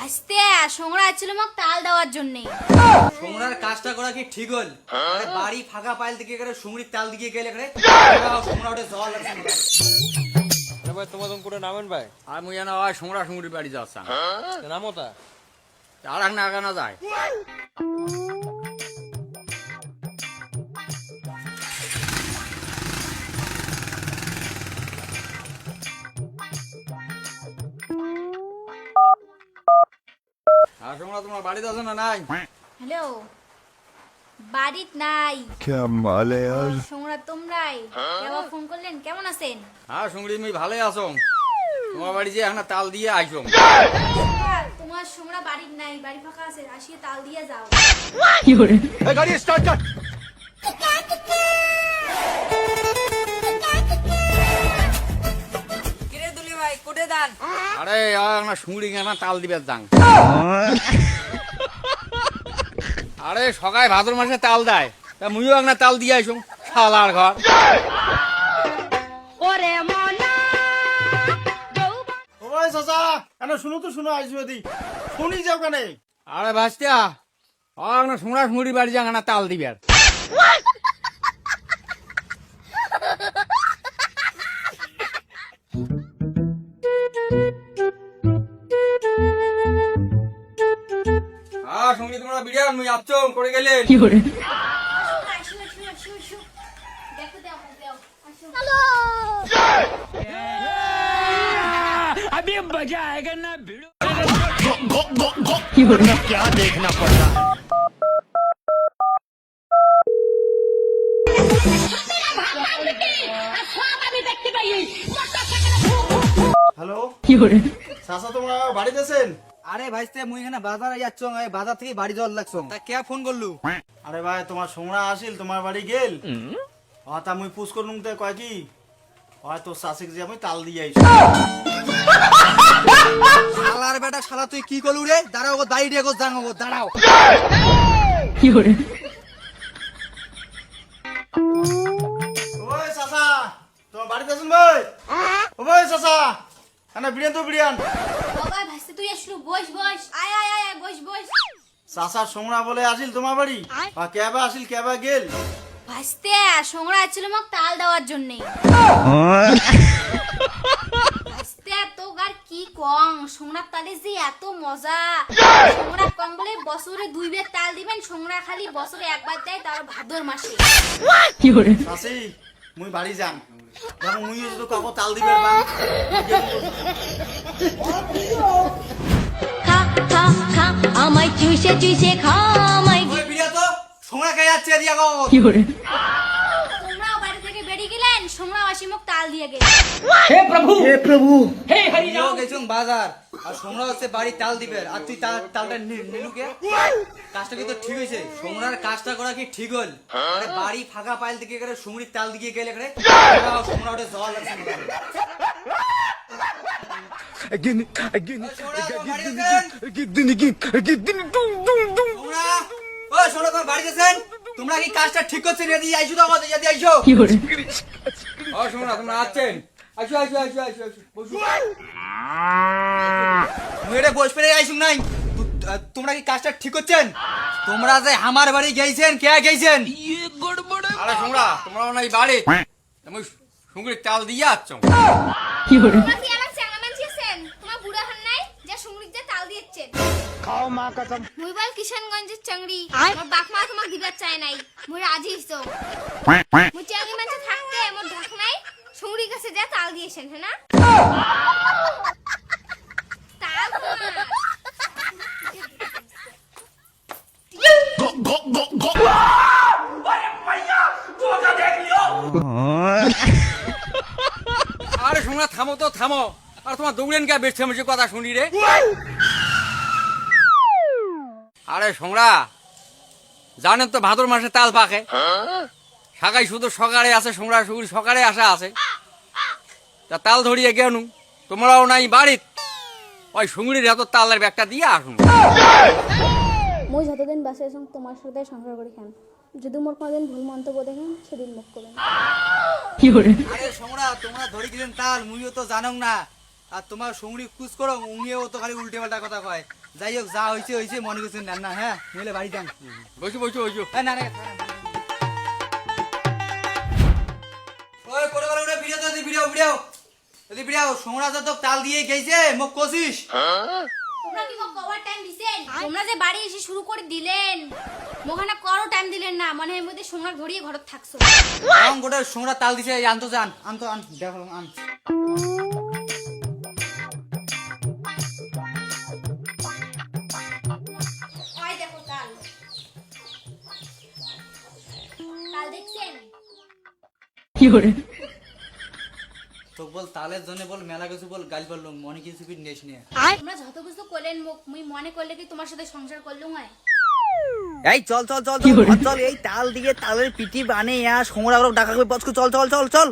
ভাসতে সোংরা ছিল মোক তাল দেওয়ার জন্য। সোংরার কাজটা করা কি ঠিক হল? বাড়ি ফাঁকা পাইল দিকে করে সুংরির তাল দিকে গেলে করে সোংরা ওটা জল লাগছে ভাই তোমার করে নামেন ভাই আর মুই জানা হয় সোংরা সুংরির বাড়ি যাচ্ছা নামো তা আর এক না আগানো যায়। আর সোংরা তোমার বাড়িতে আছে না নাই? হ্যালো, বাড়িত নাই। क्या माल है यार। সোংরা তোমরাই কেবা ফোন করলেন, কেমন আছেন? হ্যাঁ সুংরি মুই ভালোই আছো। তোমার বাড়ি যে এখন তাল দিয়ে আইসো। তোমার সোংরা বাড়িত নাই, বাড়ি ফাঁকা আছে, আসিয়ে তাল দিয়ে যাও। गाड़ी स्टार्ट कर। কিরে দুলি ভাই কোটে দান? আরে না সুংরি না তাল দিবে যাং। আরে সকাল ভাদ্র মাসে তাল দেয়, তা মুইও একটা তাল দিয়ে আইসো শালার ঘর। ওরে মনা ও ভাই চাচা এনে শুনো তো শুনো আইসু দি শুনি যাও কেনে আরে ভাস্তিয়া না সোংরা সুংরি বাড়ি যাং না তাল দিবে। সুংরি তোমরা বিড়াল মুই আপচো করে গেলেন। আসো আসো আসো আসো আসো, দেখো দাও দাও আসো। হ্যালো, क्या देखना पड़ रहा है। হ্যালো চাচা তোমরা বাড়িতে আছেন? আরে ভাইস্তে মুই এখানে বাজারে যাচ্ছ, বাজার থেকে বাড়ি যাওয়ার লাগছো। তা কে ফোন করলু? আরে ভাই তোমার সোমরা আসিল তোমার বাড়ি গেল তা মুই পুষ করলুম তে কয় কি হয় তোর শাসিক যে আমি তাল দিয়ে আইছি। শালার বেটা শালা তুই কি করলু রে? দাঁড়াও গো দাঁড়িয়ে দিয়ে গো যাং গো দাঁড়াও। ওই চাচা তোমার বাড়িতে আছেন ভাই? ও ভাই চাচা এনে বিরিয়ান তো বিরিয়ান। বাবা ভাসতে তুই আসলু, বস বস, আয় আয় আয় বস বস। চাচার সোমরা বলে আসিল তোমার বাড়ি কেবা আসিল কেবা গেল? ভাসতে সোংরা ছিল মোক তাল দেওয়ার জন্য। ভাসতে তো আর কি কং, সোংরা তালে যে এত মজা। সোংরা কং বলে বছরে 2 বার তাল দিবেন, সোংরা খালি বছরে একবার দেয়, তার ভাদ্র মাসে। চাচি মুই বাড়ি যাম দেখো মুই যদি কাকো তাল দিবে বা খা খা খা আমায় চুষে চুষে খা আমায় ওই বিড়া তো সোংরা কে যাচ্ছে দিয়া গো। সোংরা বাড়ি থেকে বেরিয়ে গেলেন, সোংরা আসি মোক তাল দিয়ে গেল। নিয়েও গেছুম বাজার আর সোংরা হচ্ছে বাড়ি তাল দিবে আর তুই তালটা নিলু কে? কাজটা কিন্তু ঠিক হয়েছে। সোংরার কাজটা করা কি ঠিক হল? আরে বাড়ি ফাঁকা পাইল দিকে করে সুংরির তাল দিকে গেলে করে সোংরা ওটা জল লাগছে। সোংরা ও সোংরা তোমার বাড়ি গেছেন? তোমরা কি কাজটা ঠিক করছেন? এদিকে আইসো তো আমাদের এদিকে আইসো। ও সোংরা তোমরা আছেন? আইসো আইসো আইসো আইসো আইসো বসো। মেরে বস পেরে আইসুম নাই। তোমরা কি কাজটা ঠিক করছেন? তোমরা যে আমার বাড়ি গেছেন, কে গেছেন? আরে সোংরা তোমরা না এই বাড়ি তুমি সুংরির তাল দিয়ে আসছো। তোমরা কি আমার চ্যাংড়া মানছিছেন? তোমার বুড়া হান নাই যে সুংরিক যে তাল দিয়েছেন। खाओ माँ कसम। মুই বল কিশনগঞ্জের চাংড়ি, আমার বাপ মা তোমাক দিবার চায় নাই, মুই রাজি হইছো। মুই চাংড়ি মানছে থাকতে মোর ঢাক নাই, সুংরি কাছে যা তাল দিয়েছেন, হ্যাঁ না? তাল আরে সোংরা থামো তো থামো। আর তোমার দৌড়েন কে বেশ থেমেছে কথা শুনি রে? আরে সোংরা জানেন তো ভাদ্র মাসে তাল পাকে। সাকাই শুধু সকালে আছে, সোংরা সুগুরি সকালে আসা আছে। তা তাল ধরিয়ে গেনু তোমরাও নাই বাড়িত, ওই সুংরির এত তালের ব্যাগটা দিয়ে আসুন। মই যতদিন বাঁচে আছো তোমার সাথে সংসার করে খান, যদি মোর কোনোদিন ভুল মন্তব্য দেখেন সেদিন মুখ করবেন। আরে সোংরা তোমরা ধরে গেলেন তাল, মুইও তো জানো না আর তোমার সঙ্গী খুশ করো উনিও তো খালি উল্টে পাল্টা কথা কয়। যাই হোক, যা হয়েছে হয়েছে, মনে কিছু নেন না, হ্যাঁ নইলে বাড়ি যান। বসু বসু বসু না না ওই করে বলে উড়ে ভিডিও তো ভিডিও ভিডিও যদি ভিডিও সোমরা তো তাল দিয়ে গেছে মোক কোশিস। তোমরা কি কভার টাইম দিছেন? তোমরা যে বাড়ি এসে শুরু করে দিলেন, মোখানা করো টাইম দিলেন না, মনে হয় মধ্যে সোমরা ধরিয়ে ঘরত থাকছো। রং গোটা সোমরা তাল দিছে, আনতো যান, আনতো আন, দেখো আন। ওই দেখো তাল। তাল দেখছেন? তো বল তালের জন্য বল মেলা কিছু বল গাল বললাম, মনে কিছু কি নেস নিয়ে। তোমরা যত কিছু করলেন মুই মনে করলে কি তোমার সাথে সংসার করলুম হয়? এই চল চল চল চল চল, এই তাল দিয়ে তালের পিটি বানে সোমরা ডাকা বচকু, চল চল চল চল।